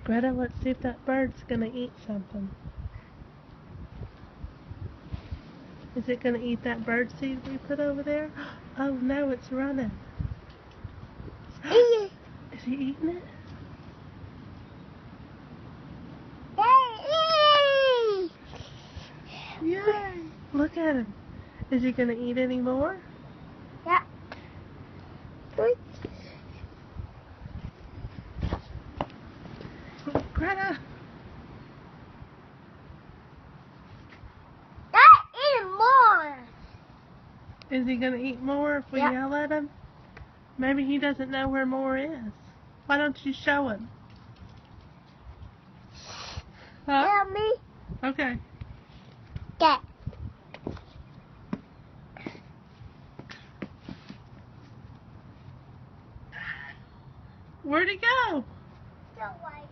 Greta, let's see if that bird's gonna eat something. Is it gonna eat that bird seed we put over there? Oh no, it's running. Is he eating it? Yay! Look at him. Is he gonna eat any more? Yeah. Greta! Eat more. Is he gonna eat more if we yell at him? Maybe he doesn't know where more is. Why don't you show him? Huh? Tell me. Okay. Get. Where'd he go? So white.